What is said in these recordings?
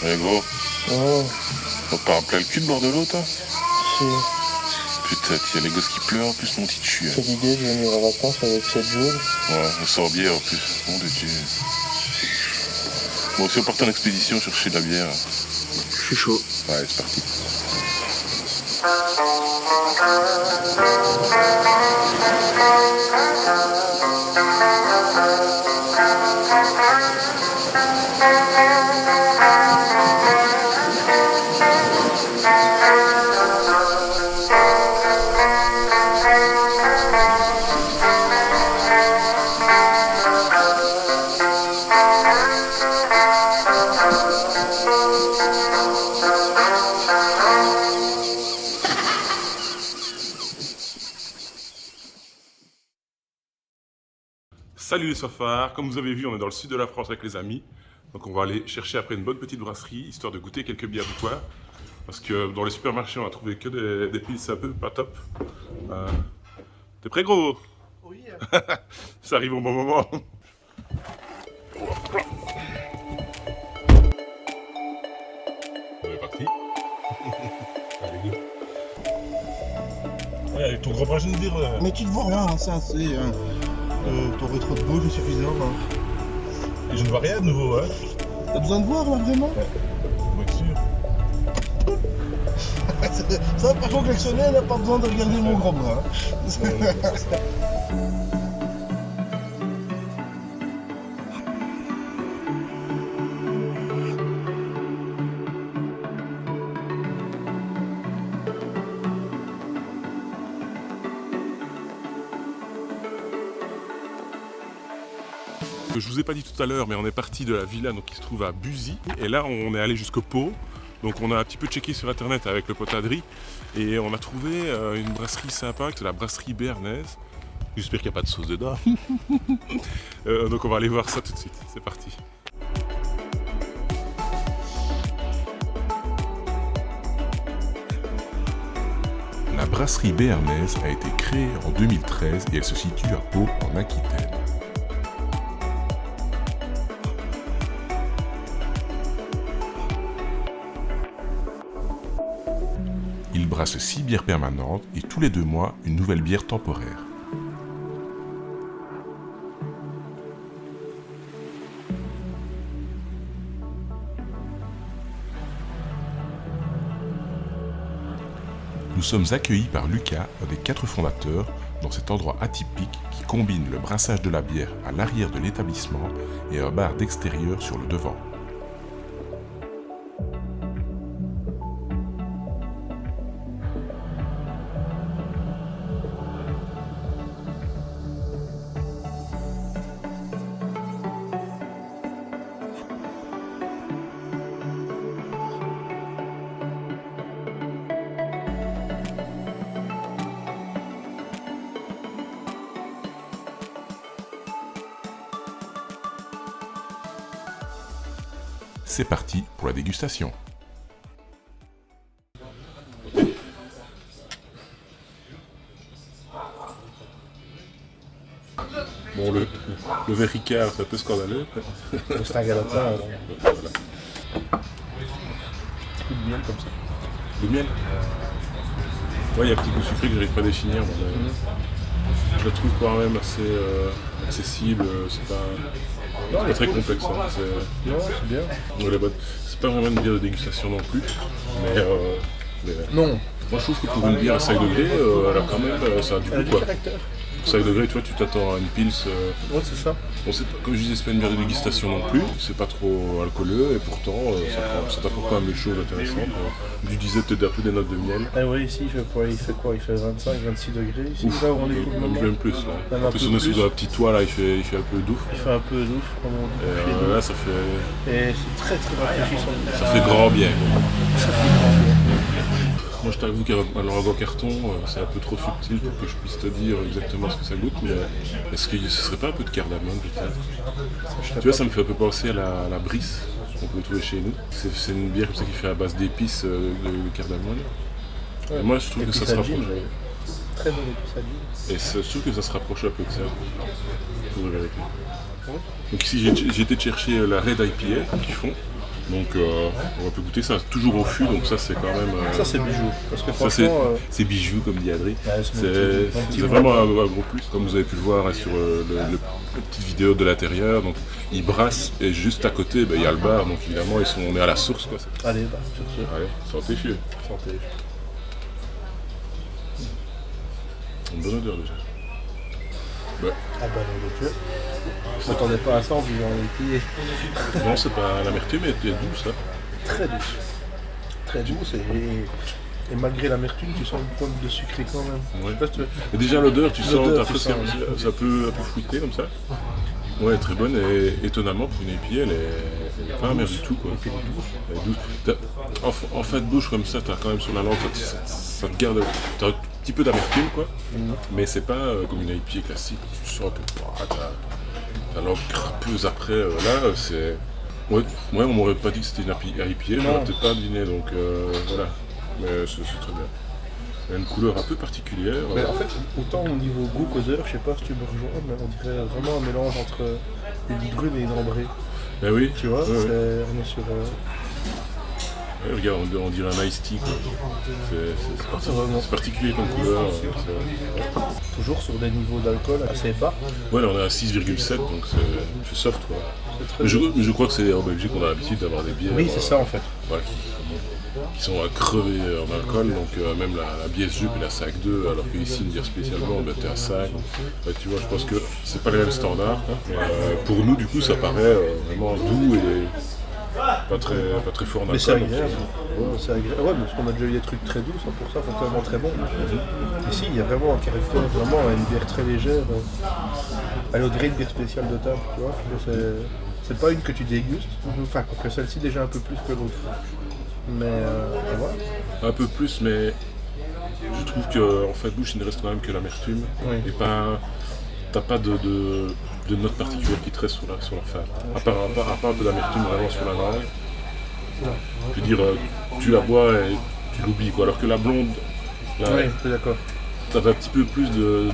Ouais, gros, Oh, faut pas en plein le cul de bord de l'eau, toi. si. Putain, il y a les gosses qui pleurent, en plus, mon petit dessus. Quelle idée de venir en vacances avec cette jaune. Ouais, le sorbier, en plus. Mon Dieu. Bon, si on part en expédition chercher de la bière. Je suis chaud. Ouais, c'est parti. Salut les soifards, comme vous avez vu, on est dans le sud de la France avec les amis. Donc on va aller chercher après une bonne petite brasserie, histoire de goûter quelques bières butoirs. Parce que dans les supermarchés, on a trouvé que des pils un peu pas top. T'es prêt, gros? Oui. Ça arrive au bon moment. On est parti. Allez, go. Ouais, avec ton gros bras, je veux dire. Mais tu te vois rien, hein, ça c'est. Ton rétro de gauche est suffisant. Hein. Et je ne vois rien de nouveau, hein. T'as besoin de voir là vraiment? Pour être sûr. Ça, par contre, collectionner, n'a pas besoin de regarder mon gros bras. Je vous ai pas dit tout à l'heure, mais on est parti de la villa donc, qui se trouve à Buzy. Et là, on est allé jusqu'au Pau. Donc on a un petit peu checké sur internet avec le potadri. Et on a trouvé une brasserie sympa, c'est la brasserie béarnaise. J'espère qu'il n'y a pas de sauce dedans. Donc on va aller voir ça tout de suite. C'est parti. La brasserie béarnaise a été créée en 2013 et elle se situe à Pau, en Aquitaine. Il brasse 6 bières permanentes et tous les 2 mois une nouvelle bière temporaire. Nous sommes accueillis par Lucas, un des 4 fondateurs, dans cet endroit atypique qui combine le brassage de la bière à l'arrière de l'établissement et un bar d'extérieur sur le devant. C'est parti pour la dégustation. Bon, le verre Ricard, c'est un peu scandaleux. C'est un galatin. Voilà. Petit coup de miel comme ça. Le miel. Ouais, il y a un petit goût sucré que j'arrive pas à définir. Mais je le trouve quand même assez accessible. C'est pas très complexe. Hein. Non, c'est bien. C'est pas vraiment une bière de dégustation non plus. Mais Non. moi je trouve que pour une bière à 5 degrés, elle a quand même ça a du Elle a goût du quoi. caractère. Pour 5 degrés, tu vois, tu t'attends à une pils. Ouais, c'est ça. Bon, c'est pas, comme je disais, c'est pas une bière de dégustation non plus. C'est pas trop alcooleux et pourtant ça t'apporte quand même des choses intéressantes. Tu disais peut-être un peu des notes de miel. Ah oui, ici il fait quoi? Il fait 25, 26 degrés. Ici, Ouf, là où on est même plus. Là. Même En un plus, peu on est plus. sous un petit toit là, il fait un peu doux. Il fait un peu d'ouf, comme on dit. Et là, ça fait Et c'est très très rafraîchissant. ça fait grand bien. Ça fait grand bien. Moi, je t'avoue qu'un l'oragan carton, c'est un peu trop subtil pour que je puisse te dire exactement ce que ça goûte, mais est-ce que ce serait pas un peu de cardamome peut-être? Tu vois, ça me fait un peu penser à la Brice qu'on peut trouver chez nous. C'est une bière comme ça qui fait à base d'épices de cardamome. Ouais. Et moi, je trouve que ça se rapproche. Très bonne épice à l'huile. Et c'est sûr que ça se rapproche un peu de ça. Faut regarder. Ouais. Donc ici, j'ai été chercher la Red IPA qu'ils font. Donc on peut goûter ça toujours au fût, donc ça c'est quand même... Ça c'est bijou. Parce que ça c'est franchement, c'est bijou comme dit Adri. ouais, C'est vraiment un gros plus, comme vous avez pu le voir hein, sur la petite vidéo de l'intérieur. Donc ils brassent et juste à côté il y a le bar, donc évidemment on est à la source quoi. allez, bah, sur ce, Allez, santé fieux. santé. Une bonne odeur déjà. Ouais. Ah bah non, Dieu. Je m'attendais pas à ça en buvant les pieds. Non, c'est pas l'amertume, mais elle est douce. Hein. Très douce. Très douce et malgré l'amertume, tu sens une pointe de sucré quand même. Ouais. Je sais pas si tu veux- Et déjà l'odeur, tu sens, L'odeur, t'as tu presque sens, ça peut un peu fruité comme ça. Ouais, très bonne et étonnamment pour une IPA, elle est pas amère du tout quoi. Elle est douce. En fin de bouche comme ça, t'as quand même sur la langue, ça te garde, t'as un petit peu d'amertume quoi. Mais c'est pas comme une IPA classique. Tu sens que t'as la langue crapeuse après. Là, c'est ouais, on m'aurait pas dit que c'était une IPA, j'aurais peut-être pas deviné donc voilà. Mais c'est très bien. Il y a une couleur un peu particulière. Mais en fait, autant au niveau goût qu'odeur, je sais pas si tu me rejoins, mais on dirait vraiment un mélange entre une brune et une ambrée. Ben oui, Tu vois, ouais, ouais. on est sur. Ouais, regarde, on dirait un iced tea. Quoi. C'est particulier comme couleur. Toujours sur des niveaux d'alcool assez bas. Ouais, là on est à 6,7 donc c'est soft quoi. C'est très Mais je crois que c'est en Belgique on a l'habitude d'avoir des bières Oui, c'est ça en fait. voilà, qui sont à crever en alcool, donc même la bière jupe elle est à 5,2 alors qu'ici une bière spécialement on était à 5. Ouais, tu vois, je pense que c'est pas les mêmes standards. Mais, pour nous du coup ça paraît vraiment doux et pas très fort en alcool. Mais c'est donc, agréable. C'est agréable. Ouais, parce qu'on a déjà eu des trucs très doux, ça pour ça, c'est vraiment très bon. Ici, il y a vraiment un caractère, vraiment une bière très légère. Elle au degré de bière spéciale de table, tu vois. C'est pas une que tu dégustes. Enfin, que celle-ci déjà un peu plus que l'autre. Mais voilà. un peu plus, mais je trouve qu'en fait bouche il ne reste quand même que l'amertume Oui. et pas t'as pas de notes particulières qui te restent sur la fin. À part un peu d'amertume vraiment sur la langue. Je veux dire, tu la bois et tu l'oublies quoi. Alors que la blonde, là, Oui, je suis d'accord. t'as un petit peu plus de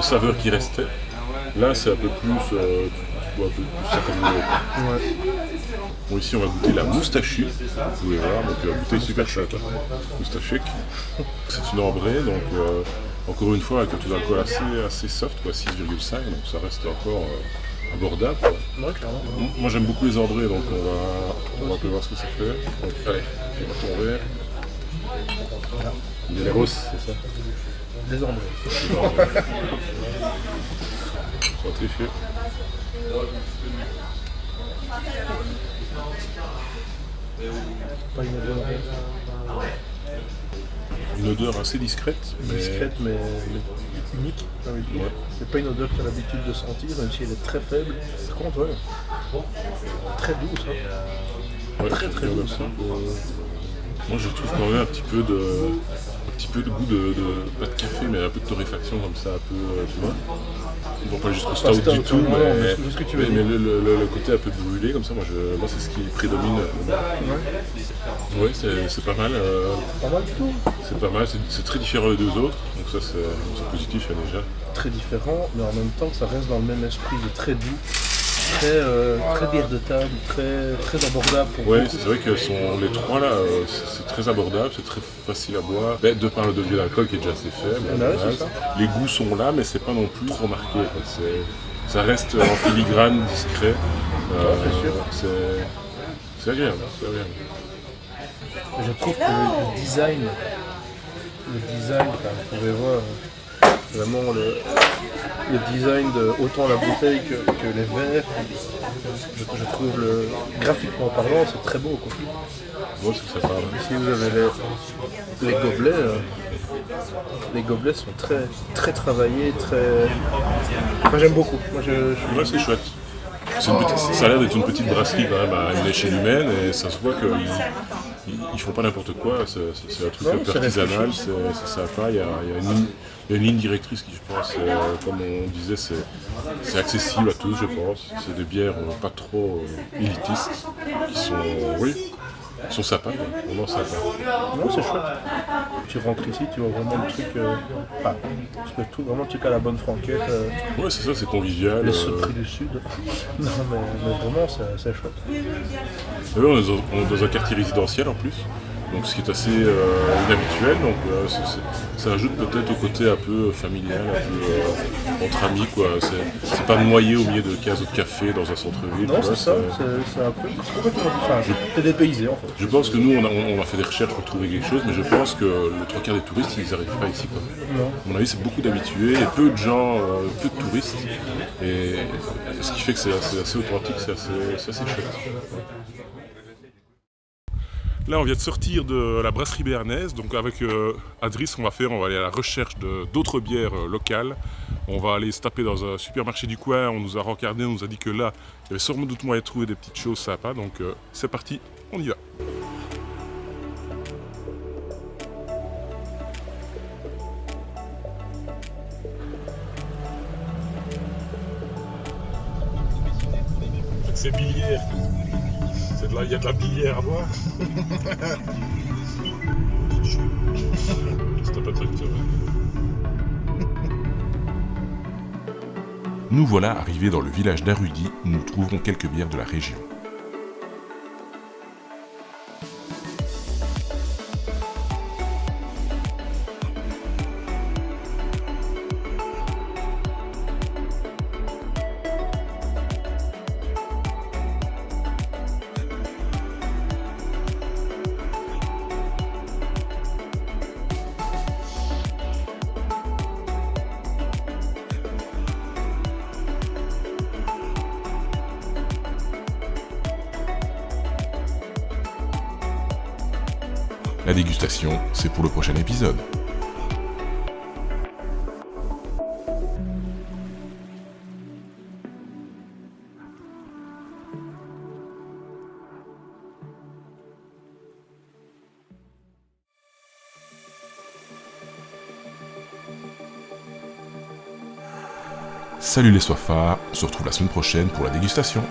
saveur qui restait. Là c'est un peu plus, tu bois un peu plus ça comme l'eau. Ouais. Bon, ici on va goûter la moustachue, vous pouvez voir, donc bouteille super chouette, hein. Moustachue. C'est une ambrée, donc encore une fois avec un taux d'alcool assez soft, quoi, 6,5, donc ça reste encore abordable. Quoi. Ouais, clairement. Moi j'aime beaucoup les ambrées, donc on va un peu voir ce que ça fait. Donc allez, je vais ton verre. Il y a les roses, c'est ça. Des ambrées. Santé fieux. Pas une odeur Une odeur assez discrète, mais discrète, mais unique, j'ai envie de dire. Ouais. C'est pas une odeur que tu as l'habitude de sentir, même si elle est très faible. Par contre, ouais, très douce. Hein. ouais, Très je très regarde douce. ça. Moi je retrouve quand même un petit peu de goût de pas de café mais un peu de torréfaction comme ça un peu tu vois. On va pas jusqu'au stout stout, du tout non, mais, je vois ce que tu veux mais dire. le côté un peu brûlé comme ça moi c'est ce qui prédomine. Ouais c'est pas mal. Pas mal du tout. C'est pas mal, c'est très différent des deux autres, donc ça c'est positif déjà. Très différent, mais en même temps, ça reste dans le même esprit de très doux, très bière de table, très abordable pour Ouais, beaucoup. c'est vrai que les trois là, c'est très abordable, c'est très facile à boire. Ben, de par le degré d'alcool qui est déjà assez faible, à la Ouais, base. c'est ça. Les goûts sont là, mais c'est pas non plus trop marqué. Quoi. Ça reste en filigrane, discret. c'est sûr. C'est agréable, c'est agréable. Je trouve que le design, enfin, vous pouvez voir vraiment le design de autant la bouteille que les verres, je trouve graphiquement parlant, c'est très beau quoi. Moi, c'est que ça parle. Ici vous avez les gobelets. Les gobelets sont très très travaillés, très. Moi j'aime beaucoup. Moi, Ouais, c'est chouette. Ça a l'air d'être une petite brasserie quand même à une échelle humaine et ça se voit qu'ils font pas n'importe quoi, c'est un truc Non, un peu c'est artisanal, réfléchi. c'est sympa, il y a une ligne directrice qui je pense, comme on disait, c'est accessible à tous je pense, c'est des bières pas trop élitistes, qui sont, oui, Ils sont sympas, vraiment sympas. Non, c'est chouette. Tu rentres ici, tu vois vraiment le truc. Enfin, tu trouves vraiment le truc à la bonne franquette. Ouais, c'est ça, c'est convivial. Les surpris du Sud. Non, mais vraiment, c'est chouette. Et ouais, on est dans un quartier résidentiel en plus, donc ce qui est assez inhabituel, donc ça ajoute peut-être au côté un peu familial, un peu entre amis, quoi. C'est pas noyé au milieu de 15 autres cafés dans un centre-ville. Non, tu vois, c'est ça, c'est un peu. C'est complètement différent. T'es dépaysé en fait. Je pense que nous, on a fait des recherches pour trouver quelque chose, mais je pense que le trois quarts des touristes, ils n'arrivent pas ici, quoi. Non. À mon avis, c'est beaucoup d'habitués et peu de gens, peu de touristes, et ce qui fait que c'est assez authentique, c'est assez chouette. Là, on vient de sortir de la brasserie béarnaise, donc avec Adris, on va aller à la recherche d'autres bières locales. On va aller se taper dans un supermarché du coin, on nous a rencardé, on nous a dit que là, il y avait sûrement doute moyen de trouver des petites choses sympas, donc c'est parti, on y va. C'est bilière. Il y a de la bilière à boire. C'était pas tracteur. Nous voilà arrivés dans le village d'Arudy où nous trouverons quelques bières de la région. La dégustation, c'est pour le prochain épisode. Salut les soifards, on se retrouve la semaine prochaine pour la dégustation.